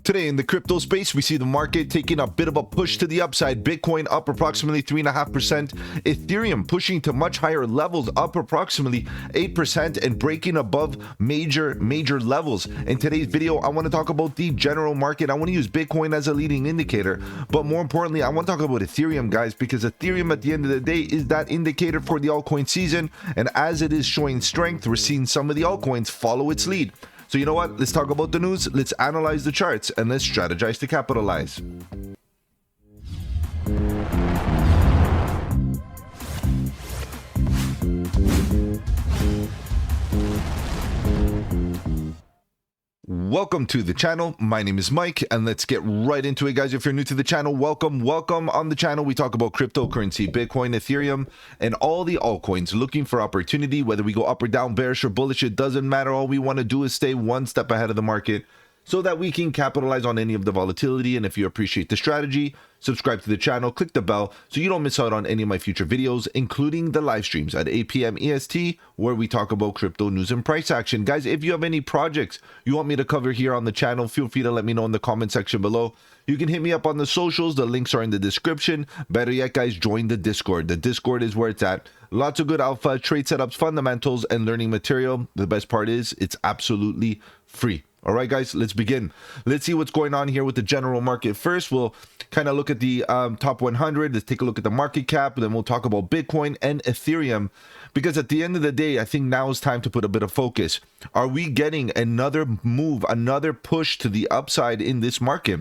Today in the crypto space, we see the market taking a bit of a push to the upside. Bitcoin up approximately 3.5%. Ethereum pushing to much higher levels, up approximately 8% and breaking above major levels. In today's video, I want to talk about the general market. I want to use Bitcoin as a leading indicator, but more importantly, I want to talk about Ethereum, guys, because Ethereum at the end of the day is that indicator for the altcoin season. And as it is showing strength, we're seeing some of the altcoins follow its lead. So you know what? Let's talk about the news, let's analyze the charts, and let's strategize to capitalize. Welcome to the channel. My name is Mike, and let's get right into it, guys. If you're new to the channel, welcome. On the channel, we talk about cryptocurrency, Bitcoin, Ethereum, and all the altcoins, looking for opportunity. Whether we go up or down, bearish or bullish, it doesn't matter. All we want to do is stay one step ahead of the market so that we can capitalize on any of the volatility. And if you appreciate the strategy, subscribe to the channel, click the bell so you don't miss out on any of my future videos, including the live streams at 8 p.m. EST, where we talk about crypto news and price action. Guys, if you have any projects you want me to cover here on the channel, feel free to let me know in the comment section below. You can hit me up on the socials. The links are in the description. Better yet, guys, join the Discord. The Discord is where it's at. Lots of good alpha, trade setups, fundamentals, and learning material. The best part is it's absolutely free. All right, guys, let's begin. Let's see what's going on here with the general market. First, we'll kind of look at the top 100. Let's take a look at the market cap. Then we'll talk about Bitcoin and Ethereum, because at the end of the day, I think now is time to put a bit of focus. Are we getting another move, another push to the upside in this market?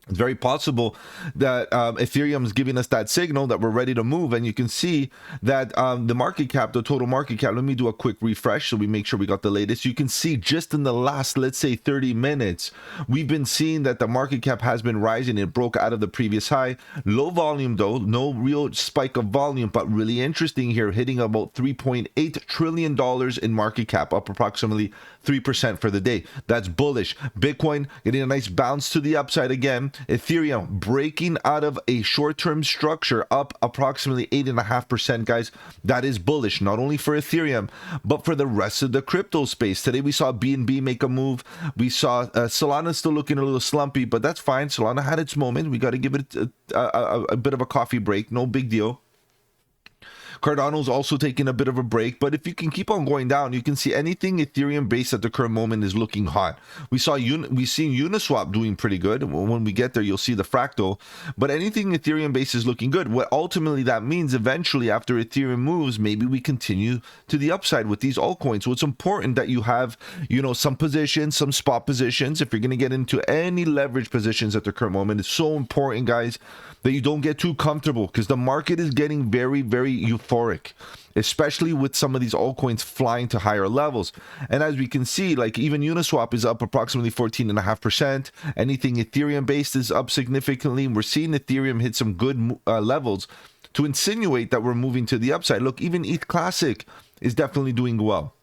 It's very possible that Ethereum is giving us that signal that we're ready to move. And you can see that the market cap, the total market cap, let me do a quick refresh so we make sure we got the latest. You can see just in the last, let's say 30 minutes, we've been seeing that the market cap has been rising. It broke out of the previous high. Low volume though, no real spike of volume, but really interesting here, hitting about $3.8 trillion in market cap, up approximately 3% for the day. That's bullish. Bitcoin getting a nice bounce to the upside again. Ethereum breaking out of a short-term structure, up approximately 8.5%, guys. That is bullish, not only for Ethereum, but for the rest of the crypto space. Today we saw BNB make a move. We saw Solana still looking a little slumpy, but that's fine. Solana had its moment. We got to give it a bit of a coffee break. No big deal. Cardano's also taking a bit of a break, but if you can keep on going down, you can see anything Ethereum based at the current moment is looking hot. We've seen Uniswap doing pretty good. When we get there, you'll see the fractal, but anything Ethereum based is looking good. What ultimately that means, eventually after Ethereum moves, maybe we continue to the upside with these altcoins. So it's important that you have, some positions, some spot positions. If you're going to get into any leverage positions at the current moment, it's so important, guys, that you don't get too comfortable, because the market is getting very euphoric, especially with some of these altcoins flying to higher levels. And as we can see, like even Uniswap is up approximately 14.5%. Anything Ethereum based is up significantly. We're seeing Ethereum hit some good levels to insinuate that we're moving to the upside. Look, even ETH Classic is definitely doing well.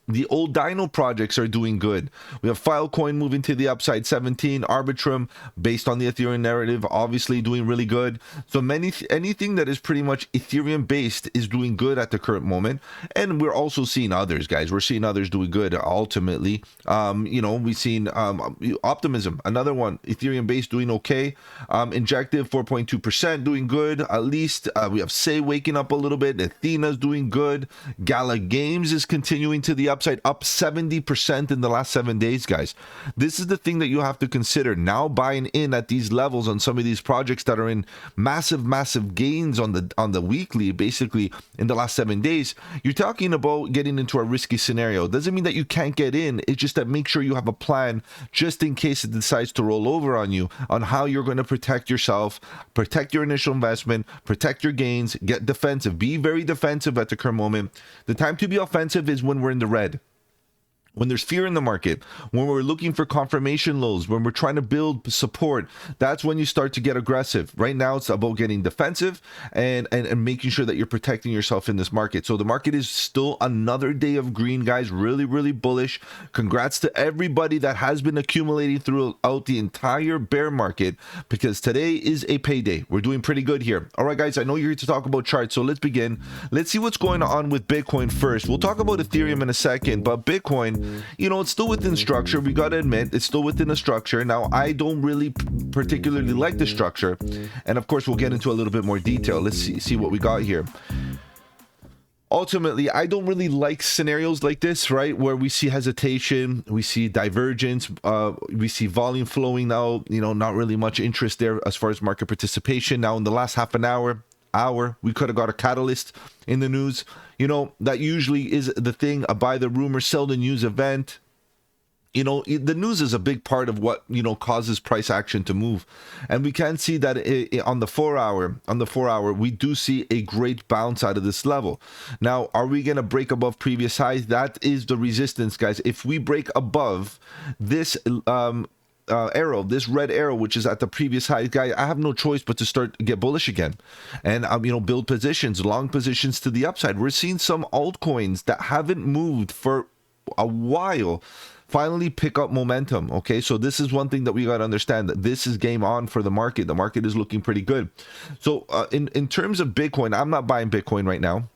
The old Dino projects are doing good. We have Filecoin moving to the upside, 17. Arbitrum, based on the Ethereum narrative, obviously doing really good. So anything that is pretty much Ethereum based is doing good at the current moment. And we're also seeing others, guys. We're seeing others doing good ultimately. We've seen Optimism, another one, Ethereum based, doing okay. Injective, 4.2%, doing good. At least we have Say waking up a little bit. Athena's doing good. Gala Games is continuing to the upside, up 70% in the last 7 days, guys. This is the thing that you have to consider now, buying in at these levels on some of these projects that are in massive gains on the weekly, basically in the last 7 days. You're talking about getting into a risky scenario. It doesn't mean that you can't get in. It's just that make sure you have a plan just in case it decides to roll over on you, on how you're going to protect yourself, protect your initial investment, protect your gains, get defensive. Be very defensive at the current moment. The time to be offensive is when we're in the red. When there's fear in the market, when we're looking for confirmation lows, when we're trying to build support, that's when you start to get aggressive. Right now, it's about getting defensive and making sure that you're protecting yourself in this market. So the market is still another day of green, guys. Really bullish. Congrats to everybody that has been accumulating throughout the entire bear market, because today is a payday. We're doing pretty good here. All right, guys, I know you're here to talk about charts, so let's begin. Let's see what's going on with Bitcoin first. We'll talk about Ethereum in a second, but Bitcoin you know, it's still within structure. We got to admit, it's still within a structure. Now, I don't really particularly like the structure. And of course, we'll get into a little bit more detail. Let's see what we got here. Ultimately, I don't really like scenarios like this, right? Where we see hesitation, we see divergence, we see volume flowing out, you know, not really much interest there as far as market participation. Now, in the last half an hour, we could have got a catalyst in the news. You know, that usually is the thing, a buy the rumor, sell the news event. You know, the news is a big part of what, you know, causes price action to move. And we can see that on the 4 hour, we do see a great bounce out of this level. Now, are we going to break above previous highs? That is the resistance, guys. If we break above this arrow, this red arrow, which is at the previous high, guy, I have no choice but to start get bullish again, and you know, build positions, long positions to the upside. We're seeing some altcoins that haven't moved for a while finally pick up momentum. Okay, so this is one thing that we got to understand, that this is game on for the market. The market is looking pretty good. So in terms of Bitcoin, I'm not buying Bitcoin right now,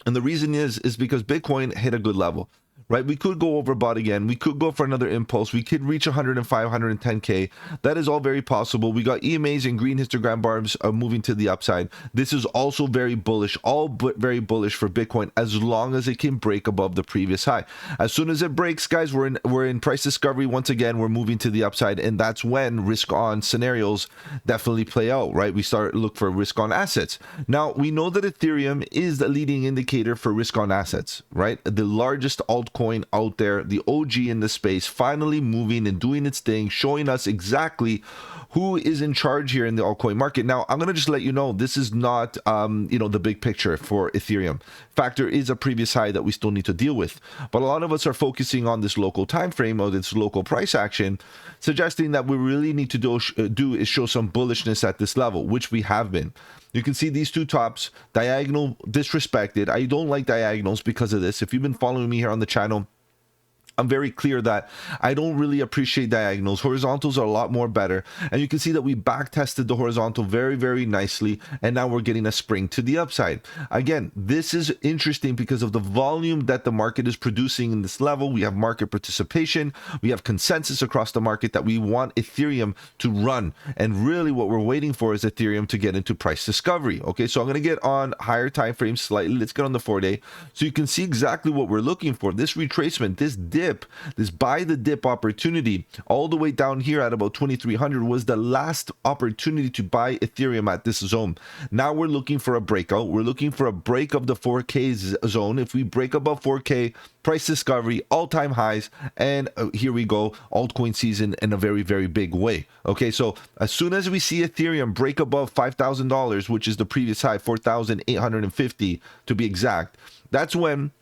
and the reason is because Bitcoin hit a good level, right? We could go overbought again. We could go for another impulse. We could reach 105, 110K. That is all very possible. We got EMAs and green histogram bars moving to the upside. This is also very bullish, all but very bullish for Bitcoin, as long as it can break above the previous high. As soon as it breaks, guys, we're in price discovery. Once again, we're moving to the upside, and that's when risk on scenarios definitely play out, right? We start look for risk on assets. Now, we know that Ethereum is the leading indicator for risk on assets, right? The largest altcoin out there, the OG in the space, finally moving and doing its thing, showing us exactly who is in charge here in the altcoin market. Now, I'm going to just let you know, this is not, you know, the big picture for Ethereum. Factor is a previous high that we still need to deal with. But a lot of us are focusing on this local time frame or this local price action, suggesting that we really need to do is show some bullishness at this level, which we have been. You can see these two tops, diagonal disrespected. I don't like diagonals because of this. If you've been following me here on the channel, I'm very clear that I don't really appreciate diagonals. Horizontals are a lot more better. And you can see that we back tested the horizontal very, very nicely. And now we're getting a spring to the upside. Again, this is interesting because of the volume that the market is producing in this level. We have market participation. We have consensus across the market that we want Ethereum to run. And really what we're waiting for is Ethereum to get into price discovery. Okay, so I'm going to get on higher time frames slightly. Let's get on the 4-day. So you can see exactly what we're looking for. This retracement, this dip, this buy the dip opportunity all the way down here at about 2300 was the last opportunity to buy Ethereum at this zone. Now we're looking for a breakout. We're looking for a break of the 4K zone. If we break above 4K, price discovery, all-time highs, and here we go, altcoin season in a very, very big way. Okay, so as soon as we see Ethereum break above $5,000, which is the previous high, 4,850 to be exact, that's when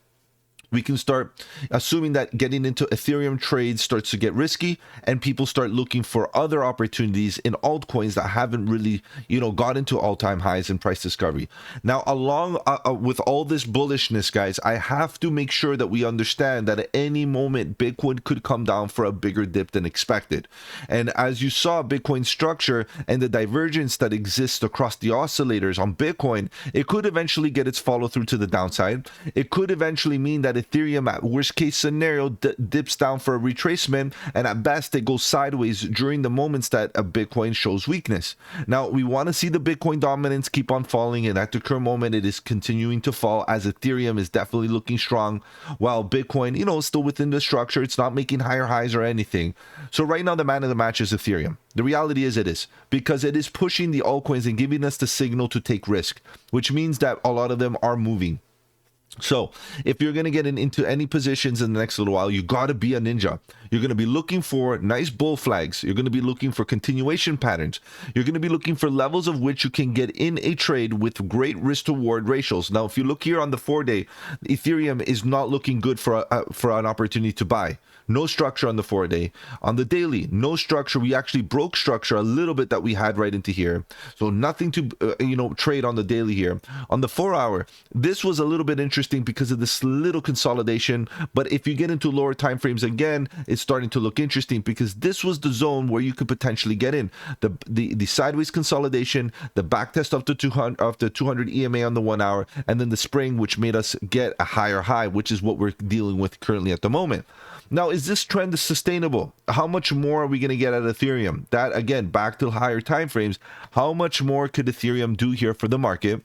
we can start assuming that getting into Ethereum trades starts to get risky, and people start looking for other opportunities in altcoins that haven't really, you know, got into all-time highs in price discovery. Now, along with all this bullishness, guys, I have to make sure that we understand that at any moment Bitcoin could come down for a bigger dip than expected. And as you saw, Bitcoin structure and the divergence that exists across the oscillators on Bitcoin, it could eventually get its follow through to the downside. It could eventually mean that Ethereum, at worst case scenario, dips down for a retracement, and at best it goes sideways during the moments that a Bitcoin shows weakness. Now, we want to see the Bitcoin dominance keep on falling, and at the current moment it is continuing to fall, as Ethereum is definitely looking strong, while Bitcoin, you know, is still within the structure. It's not making higher highs or anything. So right now the man of the match is Ethereum. The reality is it is, because it is pushing the altcoins and giving us the signal to take risk, which means that a lot of them are moving. So if you're going to get into any positions in the next little while, you got to be a ninja. You're going to be looking for nice bull flags. You're going to be looking for continuation patterns. You're going to be looking for levels of which you can get in a trade with great risk to reward ratios. Now, if you look here on the 4-day, Ethereum is not looking good for an opportunity to buy, no structure on the 4-day. On the daily, no structure. We actually broke structure a little bit that we had right into here, so nothing to trade on the daily here. On the 4-hour, this was a little bit interesting because of this little consolidation, but if you get into lower time frames again, it's starting to look interesting because this was the zone where you could potentially get in the sideways consolidation, the back test of the 200 EMA on the 1 hour, and then the spring, which made us get a higher high, which is what we're dealing with currently at the moment. Now, is this trend sustainable? How much more are we going to get at Ethereum? That, again, back to higher time frames. How much more could Ethereum do here for the market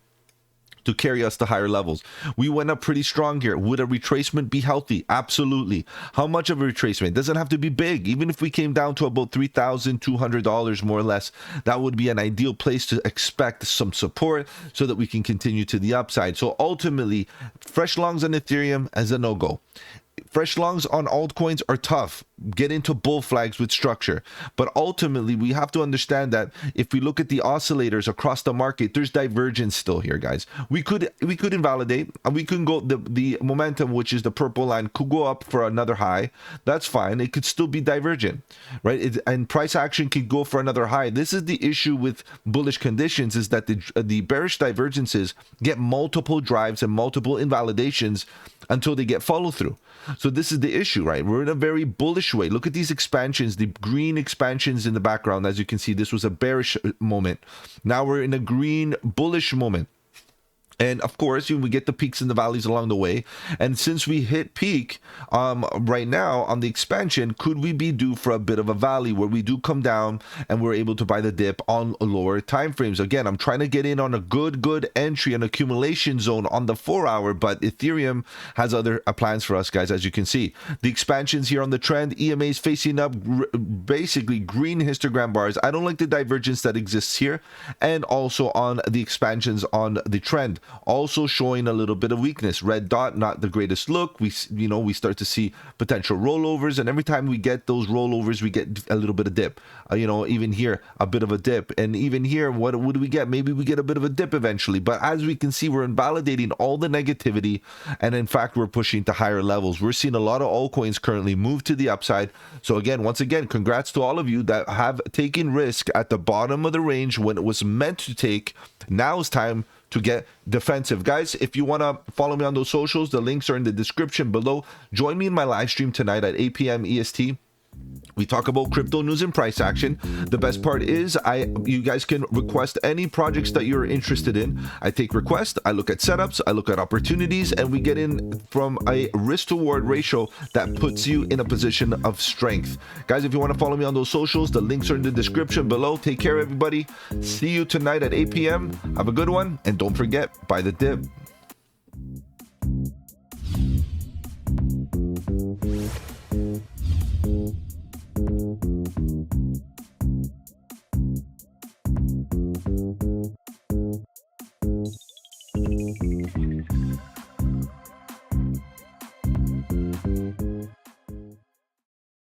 to carry us to higher levels? We went up pretty strong here. Would a retracement be healthy? Absolutely. How much of a retracement? It doesn't have to be big. Even if we came down to about $3,200 more or less, that would be an ideal place to expect some support so that we can continue to the upside. So ultimately, fresh longs on Ethereum as a no-go. Fresh longs on altcoins are tough. Get into bull flags with structure. But ultimately, we have to understand that if we look at the oscillators across the market, there's divergence still here, guys. We could invalidate, and we can go the momentum, which is the purple line, could go up for another high. That's fine. It could still be divergent, right? And price action could go for another high. This is the issue with bullish conditions, is that the bearish divergences get multiple drives and multiple invalidations until they get follow through. So this is the issue, right? We're in a very bullish way. Look at these expansions, the green expansions in the background. As you can see, this was a bearish moment. Now we're in a green bullish moment. And of course, we get the peaks and the valleys along the way. And since we hit peak right now on the expansion, could we be due for a bit of a valley where we do come down and we're able to buy the dip on lower time frames? Again, I'm trying to get in on a good entry and accumulation zone on the 4-hour, but Ethereum has other plans for us, guys. As you can see, the expansions here on the trend, EMA is facing up basically green histogram bars. I don't like the divergence that exists here, and also on the expansions on the trend, also showing a little bit of weakness. Red dot, not the greatest look. We start to see potential rollovers, and every time we get those rollovers, we get a little bit of dip. Even here, a bit of a dip, and even here, what do we get? Maybe we get a bit of a dip eventually. But as we can see, we're invalidating all the negativity, and in fact, we're pushing to higher levels. We're seeing a lot of altcoins currently move to the upside. So again, once again, congrats to all of you that have taken risk at the bottom of the range when it was meant to take. Now it's time to get defensive. Guys, if you want to follow me on those socials, the links are in the description below. Join me in my live stream tonight at 8 p.m. EST. We talk about crypto news and price action. The best part is you guys can request any projects that you're interested in. I take requests, I look at setups, I look at opportunities, and we get in from a risk to reward ratio that puts you in a position of strength. Guys, if you want to follow me on those socials, the links are in the description below. Take care, everybody. See you tonight at 8 p.m. Have a good one, and don't forget, buy the dip.